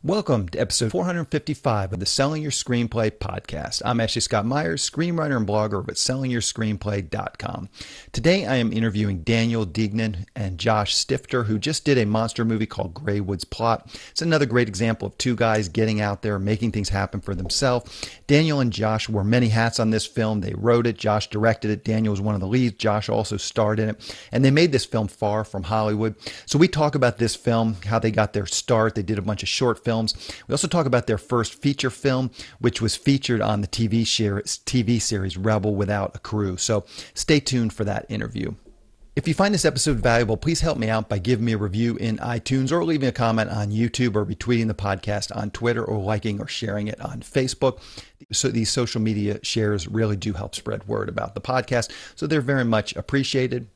Welcome to episode 455 of the Selling Your Screenplay podcast. I'm Ashley Scoot Meyers, screenwriter and blogger over at sellingyourscreenplay.com. Today I am interviewing Daniel Degnan and Josh Stifter, who just did a monster movie called Greywood's Plot. It's another great example of two guys getting out there, making things happen for themselves. Daniel and Josh wore many hats on this film. They wrote it, Josh directed it, Daniel was one of the leads, Josh also starred in it, and they made this film far from Hollywood. So we talk about this film, how they got their start. They did a bunch of short films. We also talk about their first feature film, which was featured on the TV series Rebel Without a Crew. So stay tuned for that interview. If you find this episode valuable, please help me out by giving me a review in iTunes or leaving a comment on YouTube or retweeting the podcast on Twitter or liking or sharing it on Facebook. So these social media shares really do help spread word about the podcast. So they're very much appreciated.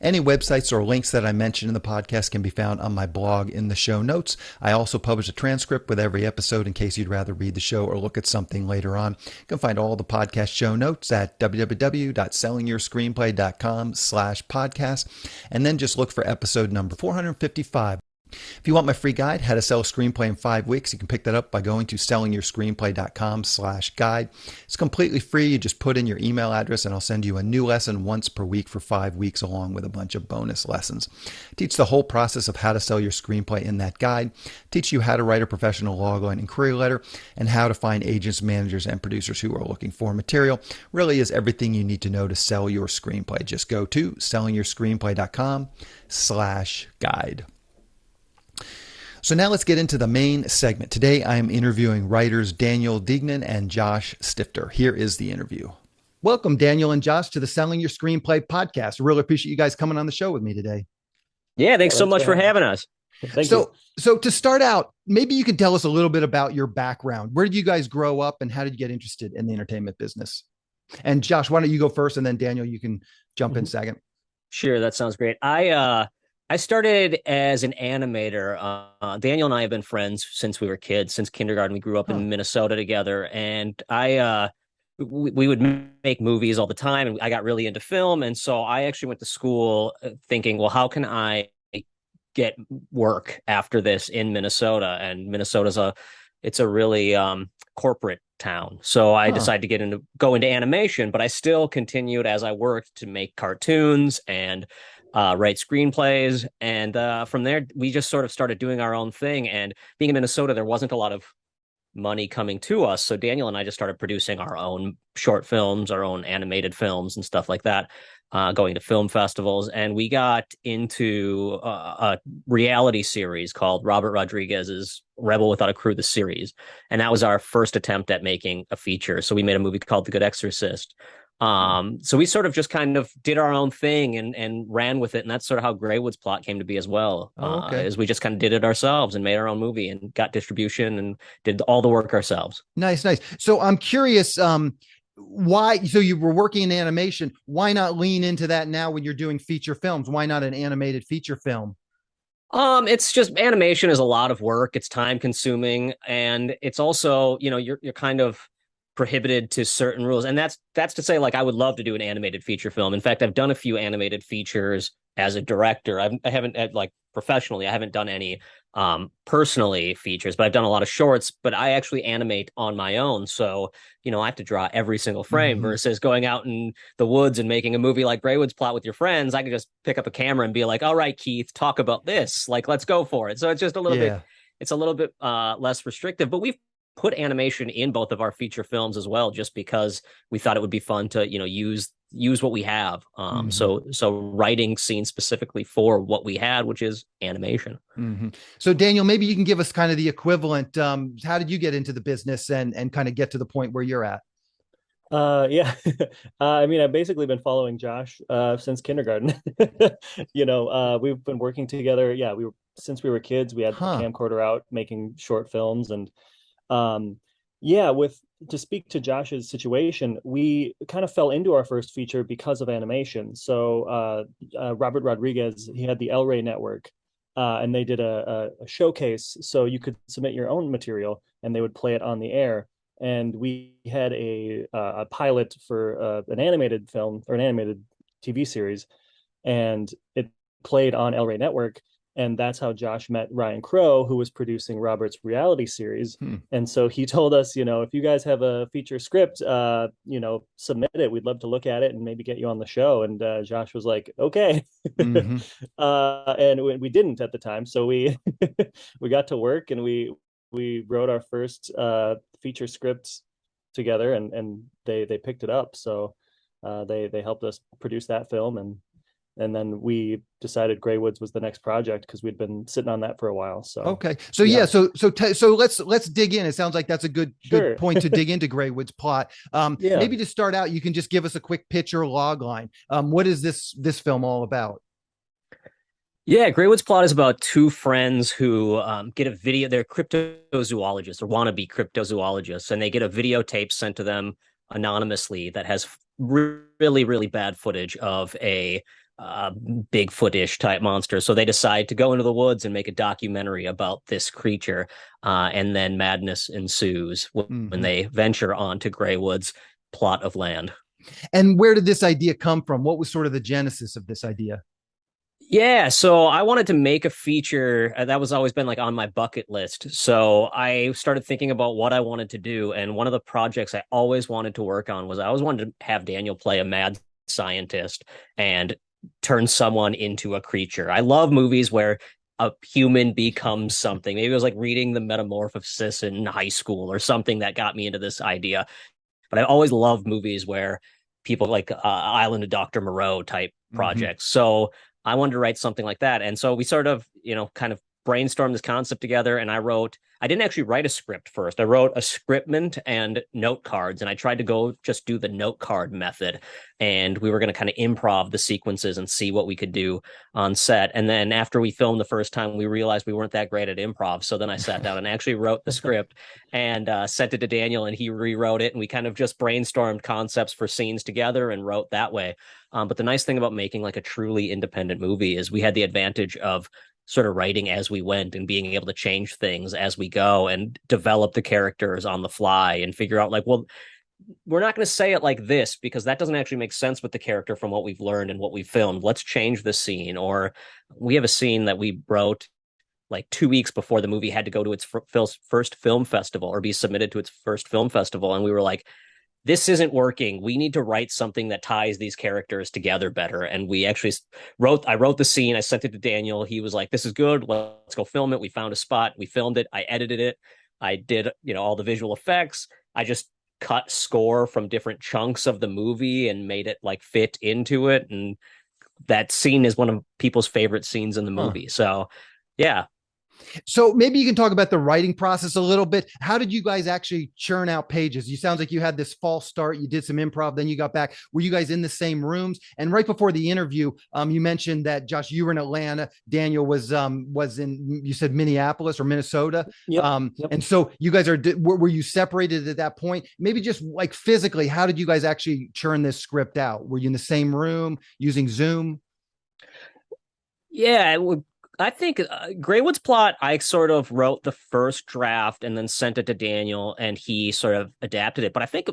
Any websites or links that I mentioned in the podcast can be found on my blog in the show notes. I also publish a transcript with every episode in case you'd rather read the show or look at something later on. You can find all the podcast show notes at www.sellingyourscreenplay.com/podcast, and then just look for episode number 455. If you want my free guide, How to Sell a Screenplay in 5 Weeks, you can pick that up by going to sellingyourscreenplay.com/guide. It's completely free. You just put in your email address and I'll send you a new lesson once per week for 5 weeks along with a bunch of bonus lessons. I teach the whole process of how to sell your screenplay in that guide. I teach you how to write a professional logline inquiry letter and how to find agents, managers, and producers who are looking for material. Really is everything you need to know to sell your screenplay. Just go to sellingyourscreenplay.com/guide. So now let's get into the main segment. Today I am interviewing writers Daniel Degnan and Josh Stifter. Here is the interview. Welcome, Daniel and Josh, to the Selling Your Screenplay podcast. I really appreciate you guys coming on the show with me today. Yeah, thanks so much for having us. Thank you. So to start out, maybe you could tell us a little bit about your background. Where did you guys grow up and how did you get interested in the entertainment business? And Josh, why don't you go first and then Daniel, you can jump in second. Sure, that sounds great. I started as an animator. Daniel and I have been friends since we were kids, since kindergarten. We grew up in Minnesota together, and we would make movies all the time, and I got really into film. And so I actually went to school thinking, well, how can I get work after this in Minnesota? And it's a really corporate town. So I decided to go into animation, but I still continued as I worked to make cartoons and write screenplays. And from there, we just sort of started doing our own thing. And being in Minnesota, there wasn't a lot of money coming to us. So Daniel and I just started producing our own short films, our own animated films and stuff like that, going to film festivals. And we got into a reality series called Robert Rodriguez's Rebel Without a Crew, the series. And that was our first attempt at making a feature. So we made a movie called The Good Exorcist. So we sort of just kind of did our own thing and ran with it. And that's sort of how Greywood's Plot came to be as well. Is we just kind of did it ourselves and made our own movie and got distribution and did all the work ourselves. Nice. So I'm curious, why, so you were working in animation. Why not lean into that now when you're doing feature films? Why not an animated feature film? It's just animation is a lot of work. It's time consuming. And it's also, you're kind of prohibited to certain rules. And that's to say, like, I would love to do an animated feature film. In fact, I've done a few animated features as a director. I haven't like professionally, I haven't done any personally features, but I've done a lot of shorts, but I actually animate on my own. So, I have to draw every single frame versus going out in the woods and making a movie like Greywood's Plot with your friends. I can just pick up a camera and be like, all right, Keith, talk about this. Like, let's go for it. So it's just a little bit less restrictive, but we've put animation in both of our feature films as well, just because we thought it would be fun to, use what we have. So writing scenes specifically for what we had, which is animation. So Daniel, maybe you can give us kind of the equivalent. How did you get into the business and kind of get to the point where you're at? Yeah. I mean, I've basically been following Josh since kindergarten. We've been working together. Yeah, since we were kids, we had the camcorder out making short films. And to speak to Josh's situation, we kind of fell into our first feature because of animation. So Robert Rodriguez, he had the El Rey network, and they did a showcase. So you could submit your own material and they would play it on the air. And we had a pilot for an animated film or an animated TV series, and it played on El Rey network. And that's how Josh met Ryan Crow, who was producing Robert's reality series. And so he told us, if you guys have a feature script, submit it. We'd love to look at it and maybe get you on the show. And Josh was like, okay. And we didn't at the time. So we we got to work, and we wrote our first feature script together, and they picked it up. So they helped us produce that film, and then we decided Greywoods was the next project because we'd been sitting on that for a while. So okay, so so let's dig in. It sounds like that's a good point to dig into Greywoods plot. Maybe to start out, you can just give us a quick picture log line. What is this film all about? Yeah, Greywood's plot is about two friends who get a video. They're cryptozoologists, or wannabe cryptozoologists, and they get a videotape sent to them anonymously that has really, really bad footage of a Bigfoot-ish type monster. So they decide to go into the woods and make a documentary about this creature, and then madness ensues when they venture onto Greywood's plot of land. And where did this idea come from? What was sort of the genesis of this idea? Yeah, so I wanted to make a feature that was always been like on my bucket list. So I started thinking about what I wanted to do. And one of the projects I always wanted to work on was I always wanted to have Daniel play a mad scientist and turn someone into a creature. I love movies where a human becomes something. Maybe it was like reading The Metamorphosis in high school or something that got me into this idea. But I always loved movies where people like Island of Dr. Moreau type projects. So I wanted to write something like that. And so we sort of, kind of brainstormed this concept together. And I didn't actually write a script first. I wrote a scriptment and note cards. And I tried to just do the note card method. And we were going to kind of improv the sequences and see what we could do on set. And then after we filmed the first time, we realized we weren't that great at improv. So then I sat down and actually wrote the script and sent it to Daniel, and he rewrote it. And we kind of just brainstormed concepts for scenes together and wrote that way. But the nice thing about making like a truly independent movie is we had the advantage of sort of writing as we went and being able to change things as we go and develop the characters on the fly and figure out like, well, we're not going to say it like this because that doesn't actually make sense with the character from what we've learned and what we filmed. Let's change the scene. Or we have a scene that we wrote like 2 weeks before the movie had to go to its first film festival or be submitted to its first film festival. And we were like, this isn't working. We need to write something that ties these characters together better. And we actually I wrote the scene. I sent it to Daniel. He was like, this is good. Let's go film it. We found a spot. We filmed it. I edited it. I did, all the visual effects. I just cut score from different chunks of the movie and made it like fit into it. And that scene is one of people's favorite scenes in the movie. So yeah. So maybe you can talk about the writing process a little bit. How did you guys actually churn out pages? You sounds like you had this false start. You did some improv, then you got back. Were you guys in the same rooms? And right before the interview, you mentioned that Josh, you were in Atlanta. Daniel was in, you said Minneapolis or Minnesota. Yep. And so you guys were you separated at that point? Maybe just like physically, how did you guys actually churn this script out? Were you in the same room using Zoom? Yeah, I think Greywood's plot, I sort of wrote the first draft and then sent it to Daniel, and he sort of adapted it. But I think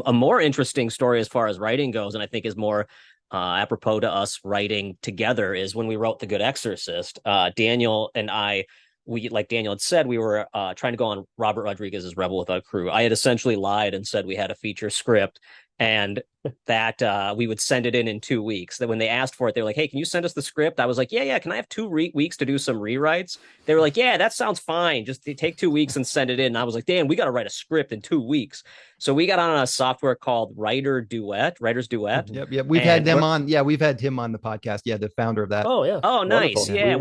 a more interesting story as far as writing goes, and I think is more apropos to us writing together, is when we wrote The Good Exorcist. Daniel and I, like Daniel had said, we were trying to go on Robert Rodriguez's Rebel Without Crew. I had essentially lied and said we had a feature script, and that we would send it in 2 weeks. That when they asked for it, they were like, hey, can you send us the script? I was like, yeah, can I have 2 weeks to do some rewrites? They were like, yeah, that sounds fine. Just take 2 weeks and send it in. And I was like, damn, we got to write a script in 2 weeks. So we got on a software called Writer's Duet. Yep. We've had them on. Yeah, we've had him on the podcast. Yeah, the founder of that. Oh, yeah. Oh, nice. Wonderful. Yeah,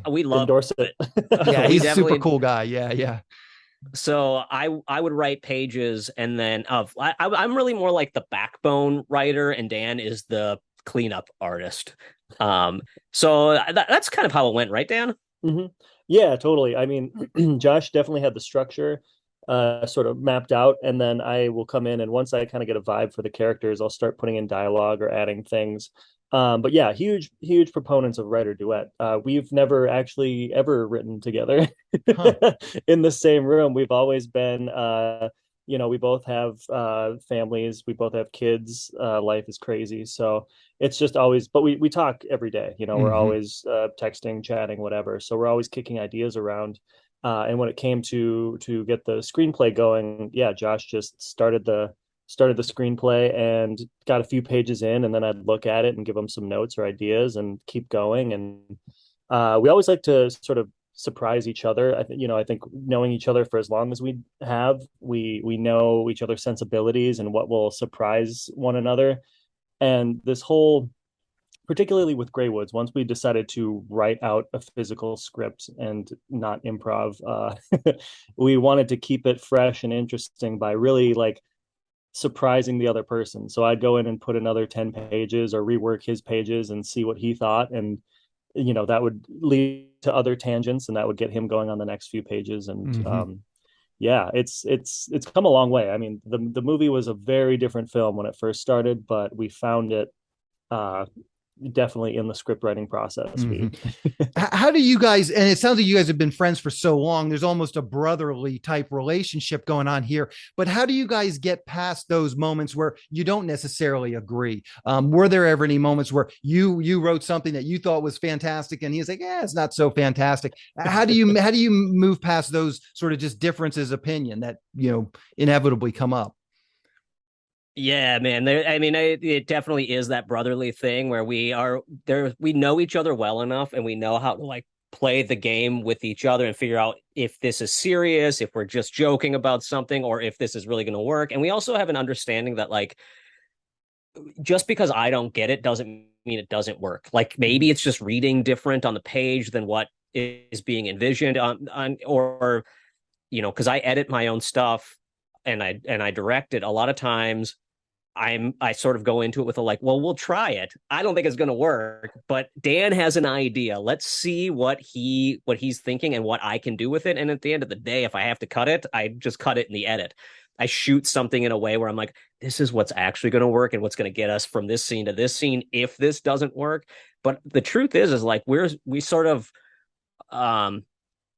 we love endorse it. Yeah, he's a super cool guy. Yeah. So I would write pages, and then I'm really more like the backbone writer, and Dan is the cleanup artist. So that's kind of how it went, right, Dan? Mm-hmm. Yeah, totally. I mean, Josh definitely had the structure sort of mapped out, and then I will come in, and once I kind of get a vibe for the characters, I'll start putting in dialogue or adding things. But yeah, huge proponents of writer duet. We've never actually ever written together in the same room. We've always been, we both have families, we both have kids. Life is crazy, so it's just always. But we talk every day. We're always texting, chatting, whatever. So we're always kicking ideas around. And when it came to get the screenplay going, yeah, Josh just started the screenplay and got a few pages in, and then I'd look at it and give him some notes or ideas and keep going. And we always like to sort of surprise each other. I think knowing each other for as long as we have, we know each other's sensibilities and what will surprise one another. And this whole, particularly with Greywoods, once we decided to write out a physical script and not improv, we wanted to keep it fresh and interesting by really like surprising the other person. So I'd go in and put another 10 pages or rework his pages and see what he thought. And that would lead to other tangents, and that would get him going on the next few pages. And yeah, it's come a long way. I mean, the movie was a very different film when it first started, but we found it definitely in the script writing process. How do you guys, and it sounds like you guys have been friends for so long, there's almost a brotherly type relationship going on here, but how do you guys get past those moments where you don't necessarily agree? Were there ever any moments where you wrote something that you thought was fantastic and he's like, yeah, it's not so fantastic? How do you move past those sort of just differences of opinion that inevitably come up? Yeah, man. It definitely is that brotherly thing where we know each other well enough, and we know how to like play the game with each other and figure out if this is serious, if we're just joking about something, or if this is really going to work. And we also have an understanding that like, just because I don't get it doesn't mean it doesn't work. Like maybe it's just reading different on the page than what is being envisioned or because I edit my own stuff and I direct it. A lot of times I sort of go into it with a like, well, we'll try it. I don't think it's going to work, but Dan has an idea. Let's see what he's thinking and what I can do with it. And at the end of the day, if I have to cut it, I just cut it in the edit. I shoot something in a way where I'm like, this is what's actually going to work and what's going to get us from this scene to this scene if this doesn't work. But the truth is like we sort of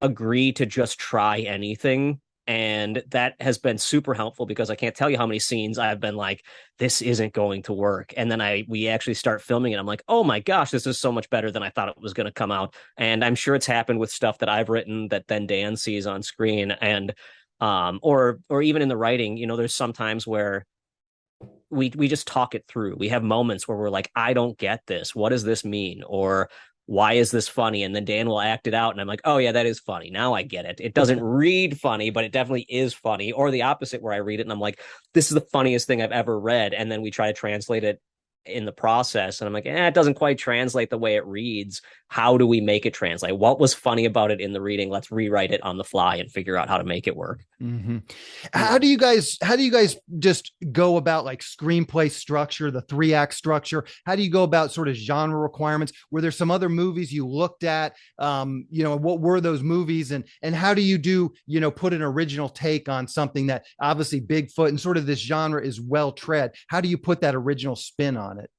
agree to just try anything. And that has been super helpful because I can't tell you how many scenes I've been like, this isn't going to work. And then we actually start filming it. I'm like, oh my gosh, this is so much better than I thought it was going to come out. And I'm sure it's happened with stuff that I've written that then Dan sees on screen. And or even in the writing, there's sometimes where we just talk it through. We have moments where we're like, I don't get this. What does this mean? Or why is this funny? And then Dan will act it out. And I'm like, oh yeah, that is funny. Now I get it. It doesn't read funny, but it definitely is funny. Or the opposite where I read it and I'm like, this is the funniest thing I've ever read. And then we try to translate it in the process. And I'm like, it doesn't quite translate the way it reads. How do we make it translate? What was funny about it in the reading? Let's rewrite it on the fly and figure out how to make it work. How do you guys just go about like screenplay structure, the 3-act structure? How do you go about sort of genre requirements? Were there some other movies you looked at? What were those movies, and how do you put an original take on something that obviously Bigfoot and sort of this genre is well tread? How do you put that original spin on it?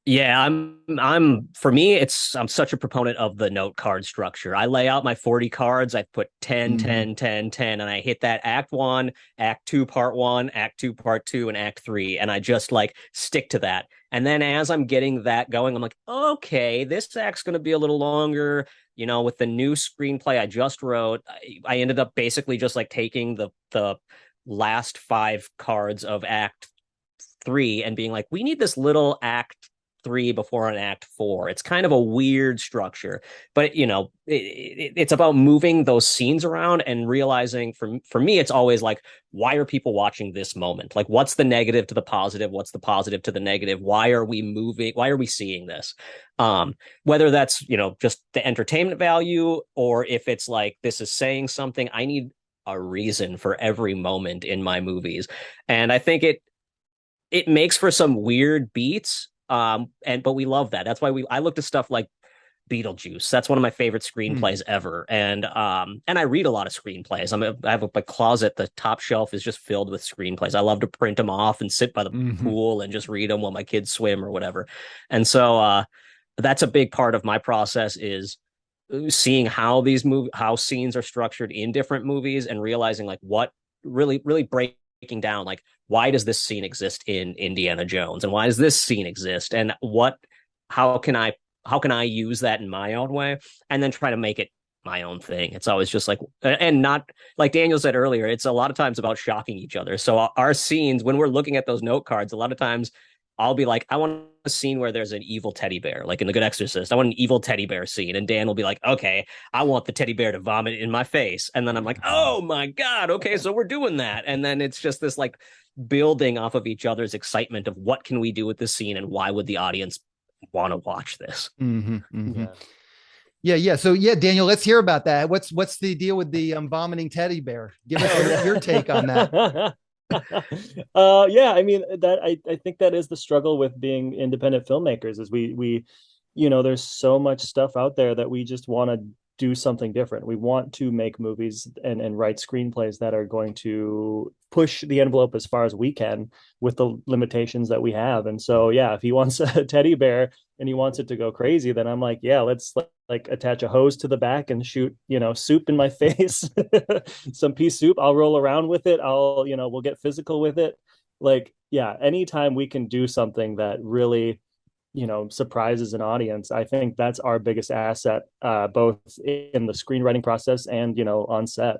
Yeah, I'm for me, I'm such a proponent of the note card structure. I lay out my 40 cards, I put 10, 10, 10, 10, and I hit that act 1, act 2, part 1, act 2, part 2, and act 3. And I just like stick to that. And then as I'm getting that going, I'm like, okay, this act's going to be a little longer. With the new screenplay I just wrote, I ended up basically just like taking the last 5 cards of act 3 and being like, we need this little act 3 before an act 4. It's kind of a weird structure, but it's about moving those scenes around and realizing for me, it's always like, why are people watching this moment? Like, what's the negative to the positive? What's the positive to the negative? Why are we moving? Why are we seeing this? Whether that's, just the entertainment value, or if it's like, this is saying something, I need a reason for every moment in my movies. And I think it makes for some weird beats. But we love that. That's why I looked at stuff like Beetlejuice. That's one of my favorite screenplays ever. And I read a lot of screenplays. I have a closet. The top shelf is just filled with screenplays. I love to print them off and sit by the pool and just read them while my kids swim or whatever. And so that's a big part of my process, is seeing how scenes are structured in different movies and realizing like what really, really breaking down, like, why does this scene exist in Indiana Jones, and why does this scene exist, and how can I use that in my own way, and then try to make it my own thing. It's always just like, and not like Daniel said earlier, it's a lot of times about shocking each other. So our scenes, when we're looking at those note cards, a lot of times I'll be like, I want a scene where there's an evil teddy bear, like in The Good Exorcist. I want an evil teddy bear scene. And Dan will be like, okay, I want the teddy bear to vomit in my face. And then I'm like, oh my God, okay, so we're doing that. And then it's just this like building off of each other's excitement of what can we do with this scene and why would the audience want to watch this. Yeah. So Daniel, let's hear about that. What's the deal with the vomiting teddy bear? Give us your take on that. I mean, that I think that is the struggle with being independent filmmakers, is we there's so much stuff out there that we just want to do something different. We want to make movies and write screenplays that are going to push the envelope as far as we can with the limitations that we have. And so, if he wants a teddy bear and he wants it to go crazy, then I'm like, let's like attach a hose to the back and shoot, soup in my face, some pea soup. I'll roll around with it. We'll get physical with it. Like, anytime we can do something that really surprises an audience, I think that's our biggest asset, both in the screenwriting process and on set.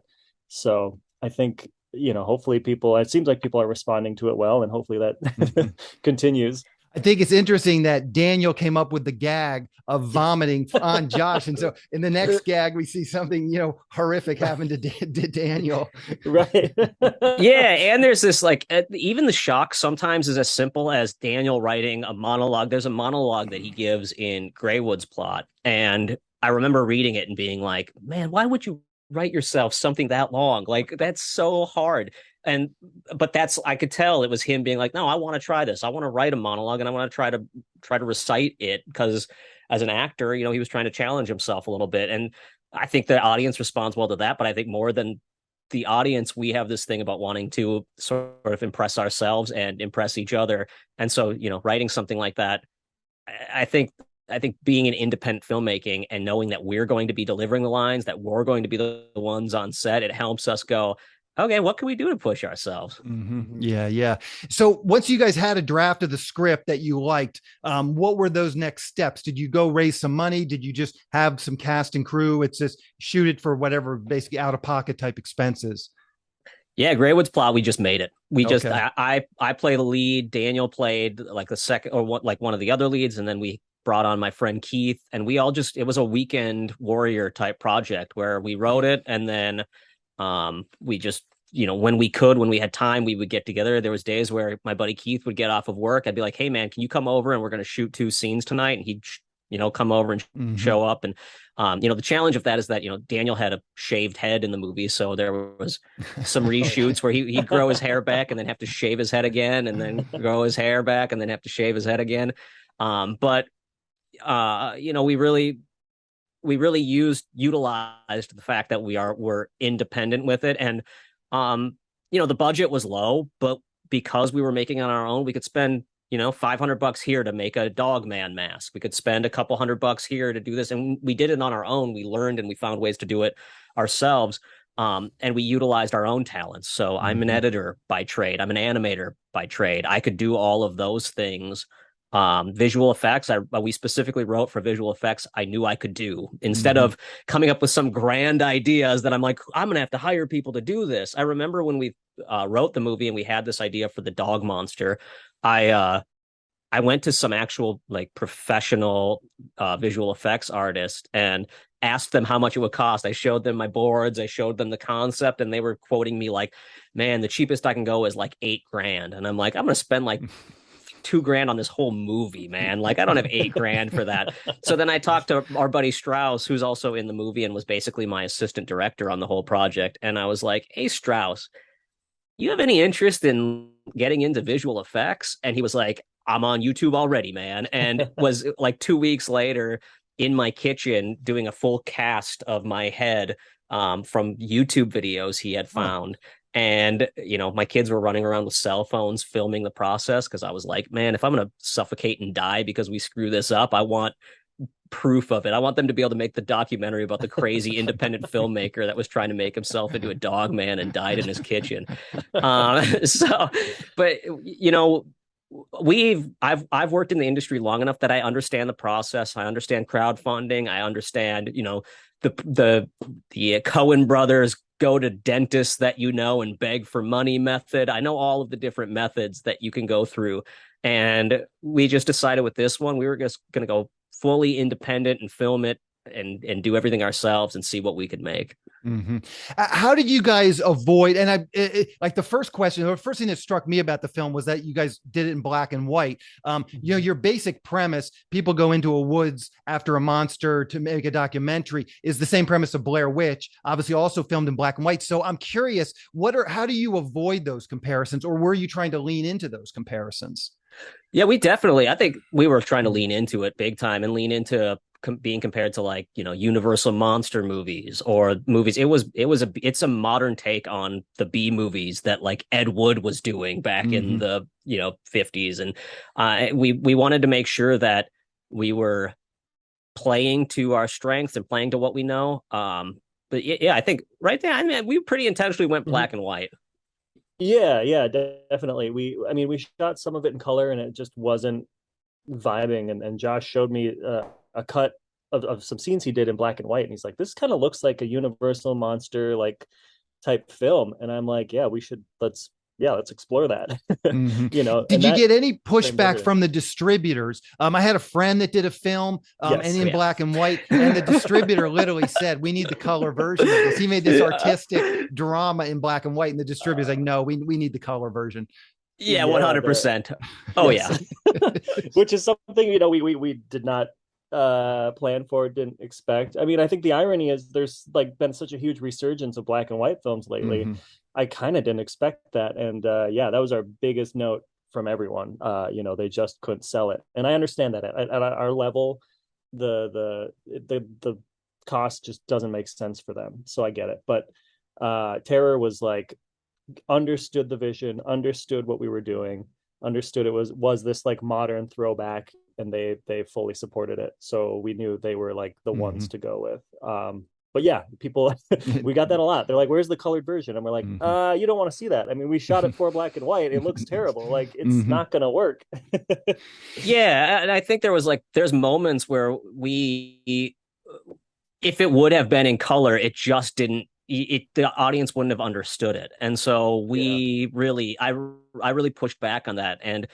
So I think hopefully it seems like people are responding to it well, and hopefully that continues. I think it's interesting that Daniel came up with the gag of vomiting on Josh. And so in the next gag, we see something, horrific happen to Daniel. Right. And there's this, like, even the shock sometimes is as simple as Daniel writing a monologue. There's a monologue that he gives in Greywood's plot. And I remember reading it and being like, man, why would you write yourself something that long? Like, that's so hard. But I could tell it was him being like, no, I want to try this. I want to write a monologue and I want to try to recite it, because as an actor, he was trying to challenge himself a little bit. And I think the audience responds well to that. But I think more than the audience, we have this thing about wanting to sort of impress ourselves and impress each other. And so, writing something like that, I think being an independent filmmaking and knowing that we're going to be delivering the lines, that we're going to be the ones on set, it helps us go, okay, what can we do to push ourselves? Yeah. So once you guys had a draft of the script that you liked, what were those next steps? Did you go raise some money? Did you just have some cast and crew? It's just shoot it for whatever, basically out of pocket type expenses? Yeah, Greywood's plot, we just made it. I play the lead. Daniel played like the second, or one of the other leads, and then we brought on my friend Keith, and we all it was a weekend warrior type project where we wrote it, and then we just, when we had time, we would get together. There was days where my buddy Keith would get off of work. I'd be like, hey man, can you come over and we're going to shoot 2 scenes tonight? And he'd, come over and show up. And, the challenge of that is that, Daniel had a shaved head in the movie. So there was some reshoots where he'd grow his hair back and then have to shave his head again, and then grow his hair back and then have to shave his head again. But we really utilized the fact that we're independent with it. And, the budget was low, but because we were making it on our own, we could spend, $500 here to make a dog man mask. We could spend a couple $100 here to do this. And we did it on our own. We learned and we found ways to do it ourselves. And we utilized our own talents. So I'm an editor by trade. I'm an animator by trade. I could do all of those things. Visual effects, we specifically wrote for visual effects. I knew I could do, instead of coming up with some grand ideas that I'm like, I'm gonna have to hire people to do this. I remember when we wrote the movie and we had this idea for the dog monster, I went to some actual like professional visual effects artists and asked them how much it would cost. I showed them my boards, I showed them the concept, and they were quoting me like, man, the cheapest I can go is like $8,000. And I'm like, I'm gonna spend like $2,000 on this whole movie, man. Like, I don't have $8,000 for that. So then I talked to our buddy Strauss, who's also in the movie and was basically my assistant director on the whole project. And I was like, hey, Strauss, you have any interest in getting into visual effects? And he was like, I'm on YouTube already, man. And was like 2 weeks later in my kitchen doing a full cast of my head from YouTube videos he had found. And, my kids were running around with cell phones filming the process, because I was like, man, if I'm going to suffocate and die because we screw this up, I want proof of it. I want them to be able to make the documentary about the crazy independent filmmaker that was trying to make himself into a dog man and died in his kitchen. But I've worked in the industry long enough that I understand the process. I understand crowdfunding. I understand, the Cohen brothers go to dentists that and beg for money method. I know all of the different methods that you can go through. And we just decided with this one, we were just going to go fully independent and film it and do everything ourselves and see what we could make. Mm-hmm. How did you guys avoid? And like the first thing that struck me about the film was that you guys did it in black and white. Your basic premise, people go into a woods after a monster to make a documentary, is the same premise of Blair Witch, obviously also filmed in black and white. So I'm curious, how do you avoid those comparisons, or were you trying to lean into those comparisons? Yeah, I think we were trying to lean into it big time and lean into being compared to Universal monster movies or movies. It's a modern take on the B movies that like Ed Wood was doing back in the 50s. And we wanted to make sure that we were playing to our strengths and playing to what we know. But yeah, I think right there, we pretty intentionally went black and white. Yeah, definitely. We shot some of it in color and it just wasn't vibing. And Josh showed me a cut of some scenes he did in black and white. And he's like, this kind of looks like a Universal monster like type film. And I'm like, yeah, let's explore that. Mm-hmm. Did you get any pushback from the distributors? I had a friend that did a film black and white, and the distributor literally said, we need the color version of this. He made this artistic drama in black and white, and the distributor's like, no, we need the color version. Yeah, 100%. Yes. Which is something, we did not plan for, didn't expect. I think the irony is there's like been such a huge resurgence of black and white films lately. Mm-hmm. I kind of didn't expect that. And that was our biggest note from everyone. They just couldn't sell it. And I understand that at our level, the cost just doesn't make sense for them. So I get it. But Terror was like, understood the vision, understood what we were doing, understood it was this like modern throwback, and they fully supported it. So we knew they were like the ones to go with. But yeah, people, we got that a lot. They're like, where's the colored version? And we're like, you don't want to see that. We shot it for black and white. It looks terrible. Like, it's not going to work. Yeah. And I think there's moments where if it would have been in color, it just didn't, the audience wouldn't have understood it. And so I really pushed back on that. And,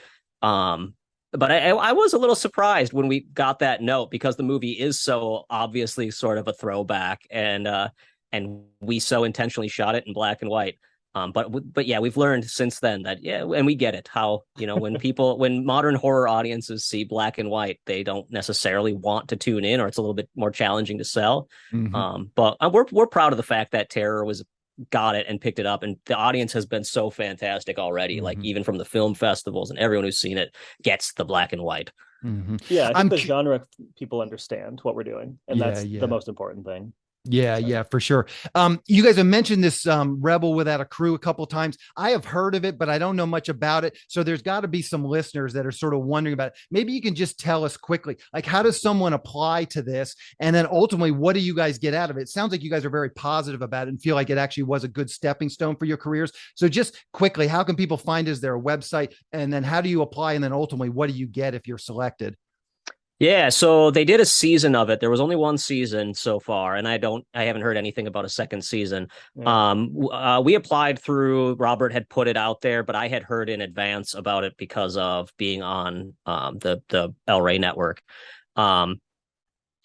but I was a little surprised when we got that note, because the movie is so obviously sort of a throwback, and we so intentionally shot it in black and white. But yeah, we've learned since then that, and we get it, how, when modern horror audiences see black and white, they don't necessarily want to tune in, or it's a little bit more challenging to sell. But we're proud of the fact that Terror got it and picked it up, and the audience has been so fantastic already. Like, even from the film festivals, and everyone who's seen it gets the black and white. Yeah, I think the genre people understand what we're doing, and that's the most important thing. Yeah, for sure. You guys have mentioned this Rebel Without a Crew a couple of times. I have heard of it, but I don't know much about it. So there's got to be some listeners that are sort of wondering about it. Maybe you can just tell us quickly, like, how does someone apply to this? And then ultimately, what do you guys get out of it? It sounds like you guys are very positive about it and feel like it actually was a good stepping stone for your careers. So just quickly, how can people find it? Is there a website? And then how do you apply? And then ultimately, what do you get if you're selected? Yeah, so they did a season of it. There was only one season so far, and I haven't heard anything about a second season. Yeah. We applied through, Robert had put it out there, but I had heard in advance about it because of being on the El Rey network.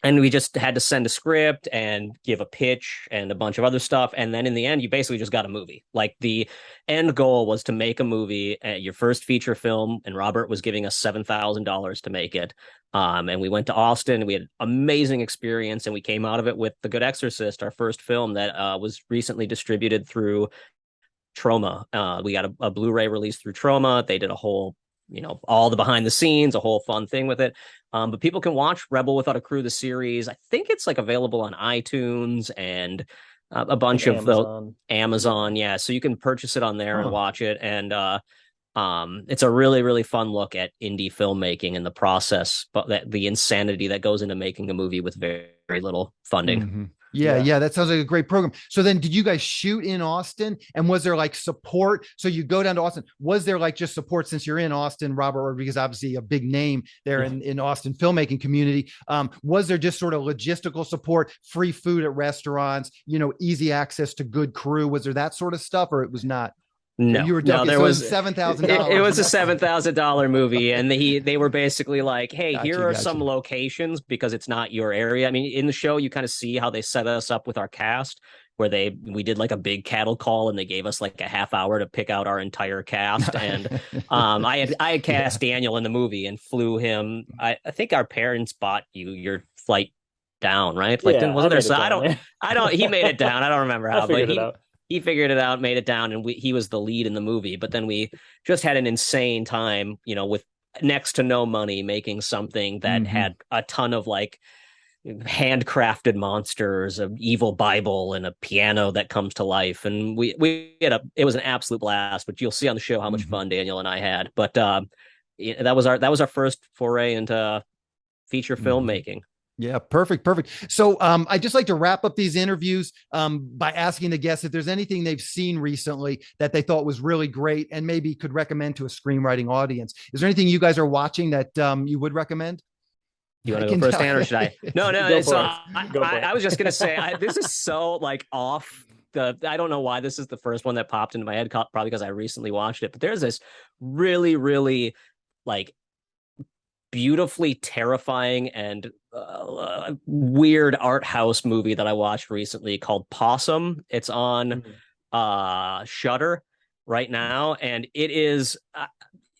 And we just had to send a script and give a pitch and a bunch of other stuff. And then in the end, you basically just got a movie. Like, the end goal was to make a movie, your first feature film. And Robert was giving us $7,000 to make it. And we went to Austin, and we had an amazing experience. And we came out of it with The Good Exorcist, our first film that was recently distributed through Troma. We got a Blu-ray release through Troma. They did a whole, all the behind the scenes, a whole fun thing with it. But people can watch Rebel Without a Crew, the series. I think it's like available on iTunes and a bunch of Amazon. Yeah. So you can purchase it on there and watch it. And It's a really, really fun look at indie filmmaking and the process, but the insanity that goes into making a movie with very, very little funding. Mm-hmm. Yeah, that sounds like a great program. So then did you guys shoot in Austin, and was there like support? So you go down to Austin. Was there like just support since you're in Austin, Robert Rodriguez, obviously a big name there in Austin filmmaking community. Was there just sort of logistical support, free food at restaurants, easy access to good crew? Was there that sort of stuff, or it was not? No, you were no, there was $7,000. It was a $7,000 movie, and they were basically like, "Hey, here are some locations because it's not your area." I mean, in the show, you kind of see how they set us up with our cast, where we did like a big cattle call, and they gave us like a half hour to pick out our entire cast. And I had cast Daniel in the movie and flew him. I think our parents bought your flight down, right? Like, wasn't there? So I don't. He made it down. I don't remember how, but he figured it out, made it down, and he was the lead in the movie. But then we just had an insane time, with next to no money, making something that had a ton of like handcrafted monsters, an evil Bible, and a piano that comes to life. And it was an absolute blast. But you'll see on the show how much fun Daniel and I had. But that was our first foray into feature filmmaking. Yeah, perfect. So I just like to wrap up these interviews by asking the guests if there's anything they've seen recently that they thought was really great and maybe could recommend to a screenwriting audience. Is there anything you guys are watching that you would recommend? You want to go first, Dan, or should I? No. I was just going to say, this is so like off. I don't know why this is the first one that popped into my head, probably because I recently watched it. But there's this really, really like beautifully terrifying and weird art house movie that I watched recently called Possum. It's on Shudder right now, and it is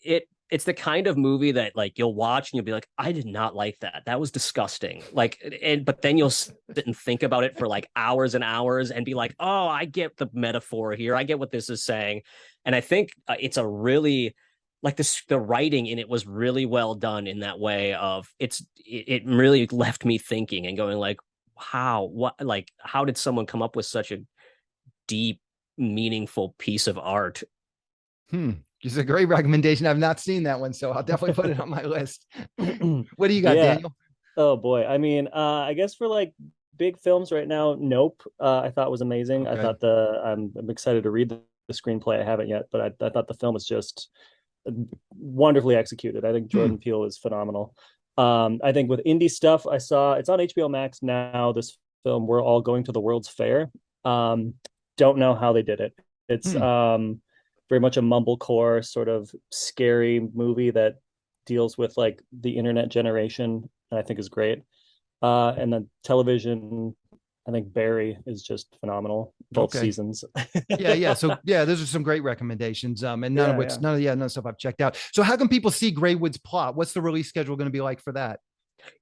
it's the kind of movie that like you'll watch and you'll be like, I did not like that. That was disgusting. But then you'll sit and think about it for like hours and hours and be like, oh, I get the metaphor here. I get what this is saying. And I think it's a really like the writing in it was really well done in that way of it really left me thinking and going like, how did someone come up with such a deep, meaningful piece of art? It's a great recommendation. I've not seen that one, so I'll definitely put it on my list. What do you got, Daniel? Oh boy. I mean, I guess for like big films right now, Nope, I thought was amazing. Okay. I thought I'm excited to read the screenplay. I haven't yet, but I thought the film was just wonderfully executed. I think Jordan Peele is phenomenal. I think with indie stuff, I saw it's on HBO Max now. This film, We're All Going to the World's Fair. Don't know how they did it. It's very much a mumblecore sort of scary movie that deals with like the internet generation, and I think is great. And then television, I think Barry is just phenomenal. Both seasons. Yeah. So those are some great recommendations. And none of the stuff I've checked out. So how can people see Greywood's plot? What's the release schedule going to be like for that?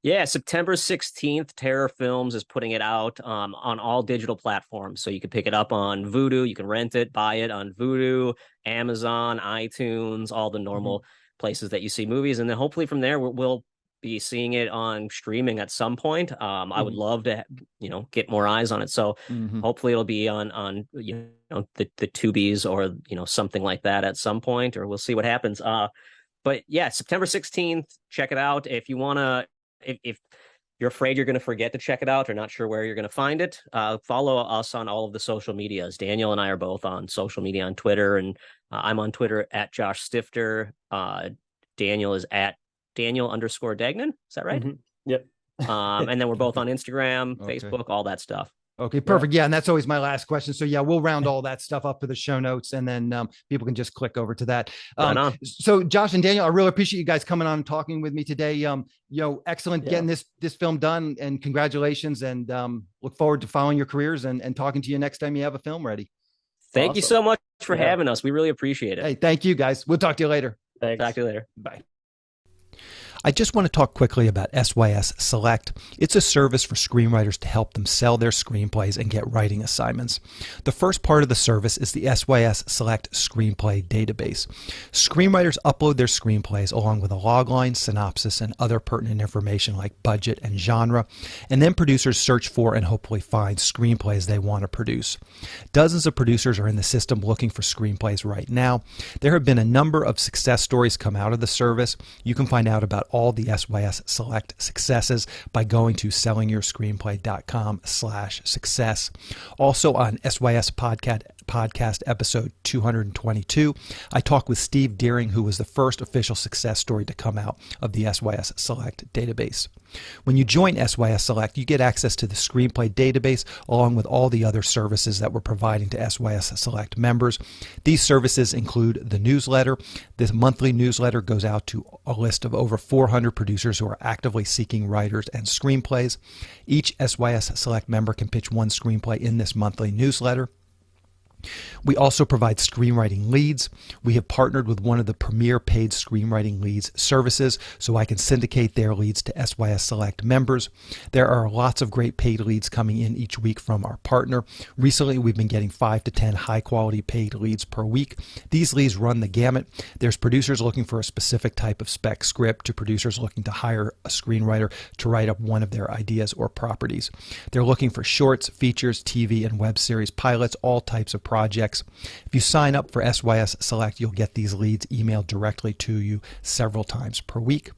Yeah, September 16th, Terror Films is putting it out on all digital platforms. So you can pick it up on Vudu, you can rent it, buy it on Vudu, Amazon, iTunes, all the normal places that you see movies. And then hopefully from there, we'll be seeing it on streaming at some point. I would love to, get more eyes on it. So hopefully it'll be on the Tubies or, something like that at some point, or we'll see what happens. But yeah, September 16th, check it out. If you want to, if you're afraid you're going to forget to check it out or not sure where you're going to find it, follow us on all of the social medias. Daniel and I are both on social media on Twitter, and I'm on Twitter at Josh Stifter. Daniel is at Daniel_Degnan. Is that right? Yep. And then we're both on Instagram, Facebook, all that stuff. Okay, perfect. Yeah, and that's always my last question. So yeah, we'll round all that stuff up to the show notes, and then people can just click over to that. So Josh and Daniel, I really appreciate you guys coming on and talking with me today. Excellent getting this film done, and congratulations, and look forward to following your careers and talking to you next time you have a film ready. Thank you so much for having us. We really appreciate it. Hey, thank you guys. We'll talk to you later. Thanks. Talk to you later. Bye. I just want to talk quickly about SYS Select. It's a service for screenwriters to help them sell their screenplays and get writing assignments. The first part of the service is the SYS Select Screenplay Database. Screenwriters upload their screenplays along with a logline, synopsis, and other pertinent information like budget and genre, and then producers search for and hopefully find screenplays they want to produce. Dozens of producers are in the system looking for screenplays right now. There have been a number of success stories come out of the service. You can find out about all the SYS Select successes by going to sellingyourscreenplay.com/success. Also on SYS podcast episode 222, I talked with Steve Deering, who was the first official success story to come out of the SYS Select database. When you join SYS Select, you get access to the screenplay database along with all the other services that we're providing to SYS Select members. These services include the newsletter. This monthly newsletter goes out to a list of over 400 producers who are actively seeking writers and screenplays. Each SYS Select member can pitch one screenplay in this monthly newsletter. We also provide screenwriting leads. We have partnered with one of the premier paid screenwriting leads services, so I can syndicate their leads to SYS Select members. There are lots of great paid leads coming in each week from our partner. Recently, we've been getting 5 to 10 high-quality paid leads per week. These leads run the gamut. There's producers looking for a specific type of spec script to producers looking to hire a screenwriter to write up one of their ideas or properties. They're looking for shorts, features, TV, and web series pilots, all types of projects. If you sign up for SYS Select, you'll get these leads emailed directly to you several times per week.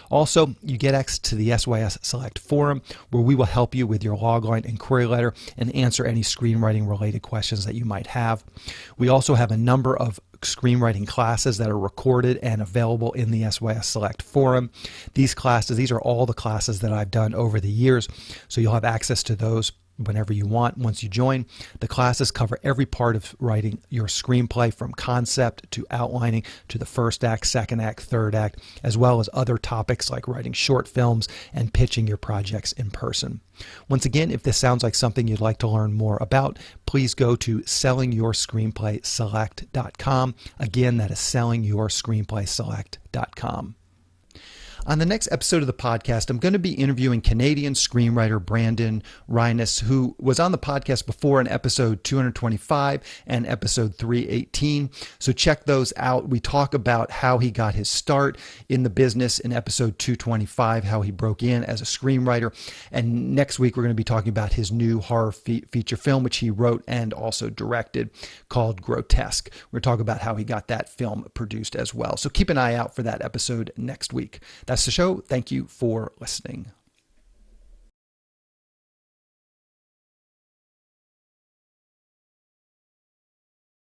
Also, you get access to the SYS Select forum, where we will help you with your logline and query letter and answer any screenwriting related questions that you might have. We also have a number of screenwriting classes that are recorded and available in the SYS Select forum. These are all the classes that I've done over the years, so you'll have access to those whenever you want once you join. The classes cover every part of writing your screenplay, from concept to outlining to the first act, second act, third act, as well as other topics like writing short films and pitching your projects in person. Once again, if this sounds like something you'd like to learn more about, please go to sellingyourscreenplayselect.com. Again, that is sellingyourscreenplayselect.com. On the next episode of the podcast, I'm going to be interviewing Canadian screenwriter Brandon Reines, who was on the podcast before in episode 225 and episode 318. So check those out. We talk about how he got his start in the business in episode 225, how he broke in as a screenwriter. And next week, we're going to be talking about his new horror feature film, which he wrote and also directed, called Grotesque. We're going to talk about how he got that film produced as well. So keep an eye out for that episode next week. That's the show. Thank you for listening.